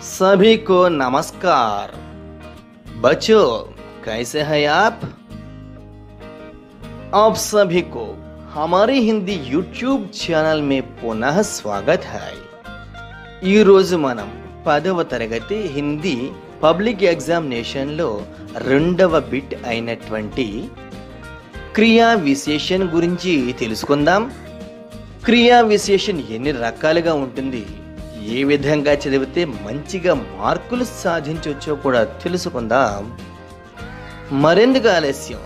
सभी को नमस्कार। बच्चों, कैसे हैं आप सभी को हमारे हिंदी यूट्यूब चैनल में पुनः स्वागत है। ఈ రోజు మనం 10వ తరగతి హిందీ పబ్లిక్ ఎగ్జామినేషన్ లో రెండవ బిట్ అయినటువంటి క్రియా విశేషణ గురించి తెలుసుకుందాం। క్రియా విశేషణ ఎన్ని రకాలుగా ఉంటుంది, ఏ విధంగా చదివితే మంచిగా మార్కులు సాధించవచ్చో కూడా తెలుసుకుందాం। మరెందుకు ఆలస్యం,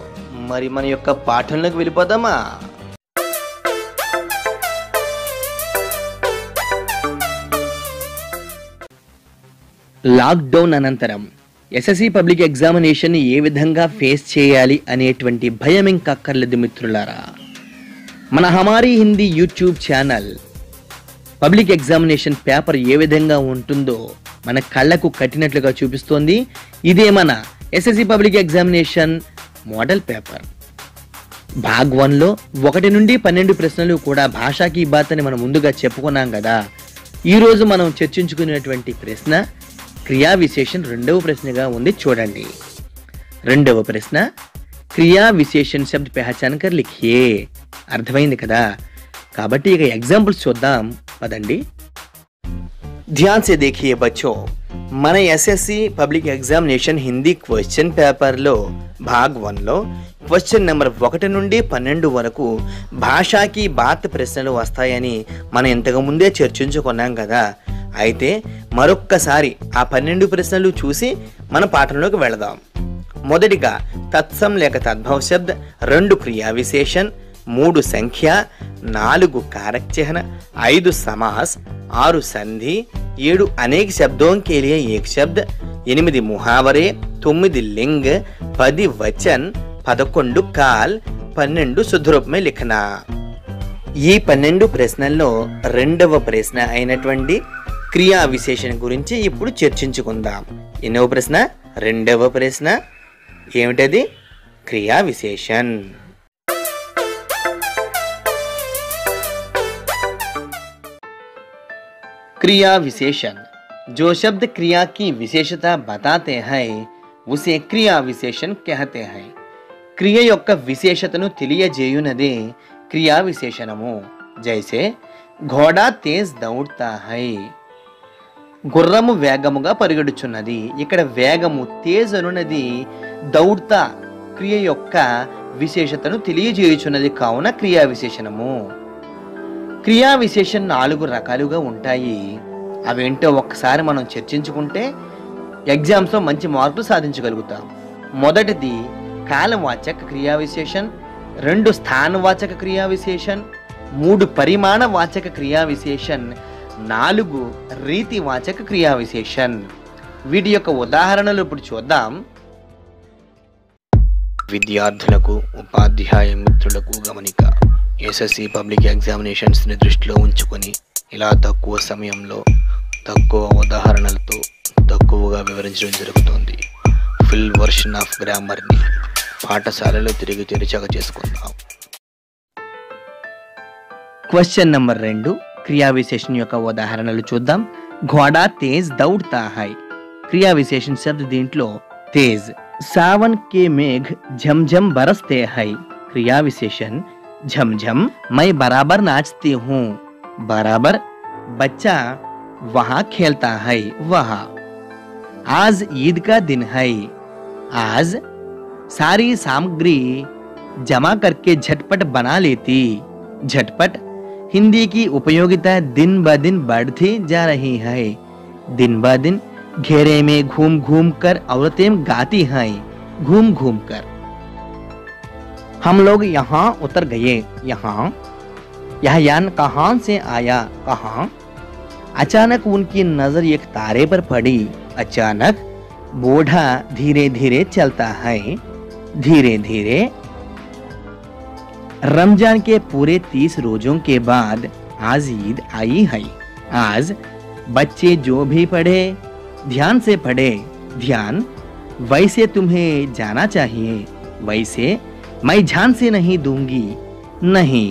మరి మన యొక్క పాఠంలోకి వెళ్ళిపోదామా? లాక్డౌన్ అనంతరం ఎస్ఎస్సి పబ్లిక్ ఎగ్జామినేషన్ ఏ విధంగా ఫేస్ చేయాలి అనేటువంటి భయం ఇంకా అక్కర్లేదు మిత్రులారా। మన Hamari Hindi YouTube channel public examination paper ఏ విధంగా ఉంటుందో మన కళ్ళకు కట్టినట్లుగా చూపిస్తోంది। ఇదే మన SSC public examination model paper. భాగ్ 1లో 1 నుండి 12 ప్రశ్నలు కూడా భాషాకి బాత్ అని మనం ముందుగా చెప్పుకున్నాం కదా। ఈరోజు మనం చర్చించుకునేటువంటి ప్రశ్న క్రియా విశేషణ రెండవ ప్రశ్నగా ఉంది, చూడండి। రెండవ ప్రశ్న, క్రియా విశేషణ శబ్ద పహచాన్ కర్ లిఖియే। అర్థమైంది కదా, కాబట్టి ఇక ఎగ్జాంపుల్స్ చూద్దాం పదండి। ధ్యాన్ సే దేఖియే బచ్చో, మన SSC public examination Hindi question పేపర్లో భాగ్ 1లో క్వశ్చన్ నెంబర్ 1 నుండి 12 వరకు భాషాకి బాత్ ప్రశ్నలు వస్తాయని మనం ఇంతకు ముందే చర్చించుకున్నాం కదా। అయితే మరొక్కసారి ఆ 12 ప్రశ్నలు చూసి మన పాఠంలోకి వెళదాం। మొదటిగా తత్సం లేక తద్భవ శబ్ద, 2 క్రియా విశేషణ, 3 సంఖ్య, 4 कारक चिन्ह, 5 समास, 6 संधि, 7 अनेक शब्दों के लिए एक शब्द, 8 मुहावरे, 9 लिंग, 10 वचन, 11 काल, 12 शुद्ध रूप में लिखना। ఈ 12 ప్రశ్నల్లో రెండవ ప్రశ్న అయినటువంటి క్రియా విశేషణ గురించి ఇప్పుడు చర్చించుకుందాం। ఎన్నవ ప్రశ్న? రెండవ ప్రశ్న ఏమిటది? క్రియా విశేషణ। क्रिया विशेषण, जो शब्द क्रिया की विशेषता बताते हैं उसे क्रिया विशेषण कहते हैं। क्रिया యొక్క విశేషతను తెలియజేయునదే క్రియా విశేషణము। जैसे घोड़ा तेज दौड़ता है, గుర్రము వేగముగా పరిగెడుచున్నది। ఇక్కడ వేగము తేజ్ అనున్నది దౌడ్తా క్రియ యొక్క విశేషతను తెలియజేయుచున్నది, కావున క్రియా విశేషణము। క్రియా విశేషణ 4 రకాలుగా ఉంటాయి। అవేంటో ఒక్కసారి మనం చర్చించుకుంటే ఎగ్జామ్స్లో మంచి మార్కులు సాధించగలుగుతాం। మొదటిది కాలవాచక క్రియా విశేషణ, 2 స్థానవాచక క్రియా విశేషణ, 3 పరిమాణవాచక క్రియా విశేషణ, 4 రీతివాచక క్రియా విశేషణ। వీటి యొక్క ఉదాహరణలు ఇప్పుడు చూద్దాం। విద్యార్థులకు, ఉపాధ్యాయ మిత్రులకు గమనిక, ఎస్ఎస్సి పబ్లిక్ ఎగ్జామినేషన్స్ని దృష్టిలో ఉంచుకొని ఇలా తక్కువ సమయంలో తక్కువ ఉదాహరణలతో తక్కువగా వివరించడం జరుగుతుంది। ఫుల్ వర్షన్ ఆఫ్ గ్రామర్ని పాఠశాలలో తిరిగి తెరిచక చేసుకుందాం। క్వశ్చన్ నెంబర్ 2 క్రియా విశేషణ యొక్క ఉదాహరణలు చూద్దాం। ఘోడా తేజ్ దౌడ్తా హై, క్రియా విశేషణ శబ్ద దీంట్లో తేజ్। सावन के मेघ झमझम बरसते हैं, क्रिया विशेषण झमझम। मैं बराबर नाचती हूँ, बराबर बच्चा वहाँ खेलता है, वहाँ। आज ईद का दिन है, आज सारी सामग्री जमा करके झटपट बना लेती, झटपट। हिंदी की उपयोगिता दिन ब दिन बढ़ती जा रही है, दिन ब दिन घेरे में घूम घूम कर औरतें गाती हैं, घूम घूम कर। हम लोग यहाँ उतर गए, यहाँ। यह यान कहाँ से आया, कहाँ। अचानक उनकी नजर एक तारे पर पड़ी, अचानक। बूढ़ा धीरे धीरे चलता है, धीरे धीरे। रमजान के पूरे 30 रोजों के बाद आज ईद आई है, आज। बच्चे जो भी पढ़े ध्यान से पढ़े, ध्यान। वैसे तुम्हें जाना चाहिए, वैसे मैं ध्यान से नहीं दूंगी, नहीं।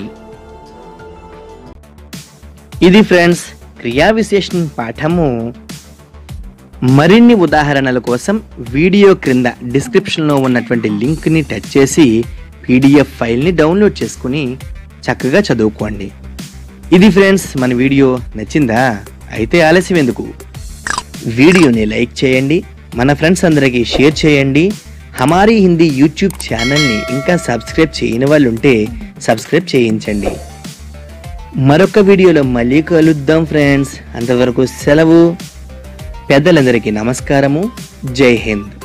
ఇది ఫ్రెండ్స్ క్రియా విశేషణ పాఠము। మరిన్ని ఉదాహరణల కోసం వీడియో క్రింద డిస్క్రిప్షన్లో ఉన్నటువంటి లింక్ని టచ్ చేసి పీడిఎఫ్ ఫైల్ని డౌన్లోడ్ చేసుకుని చక్కగా చదువుకోండి. ఇది ఫ్రెండ్స్ మన వీడియో నచ్చిందా? అయితే ఆలస్యం ఎందుకు, వీడియోని లైక్ చేయండి, మన ఫ్రెండ్స్ అందరికీ షేర్ చేయండి. హమారీ హిందీ యూట్యూబ్ ఛానల్ని ఇంకా సబ్స్క్రైబ్ చేయని వాళ్ళు ఉంటే సబ్స్క్రైబ్ చేయించండి. మరొక వీడియోలో మళ్ళీ కలుద్దాం ఫ్రెండ్స్. అంతవరకు సెలవు. పెద్దలందరికీ నమస్కారము. జై హింద్.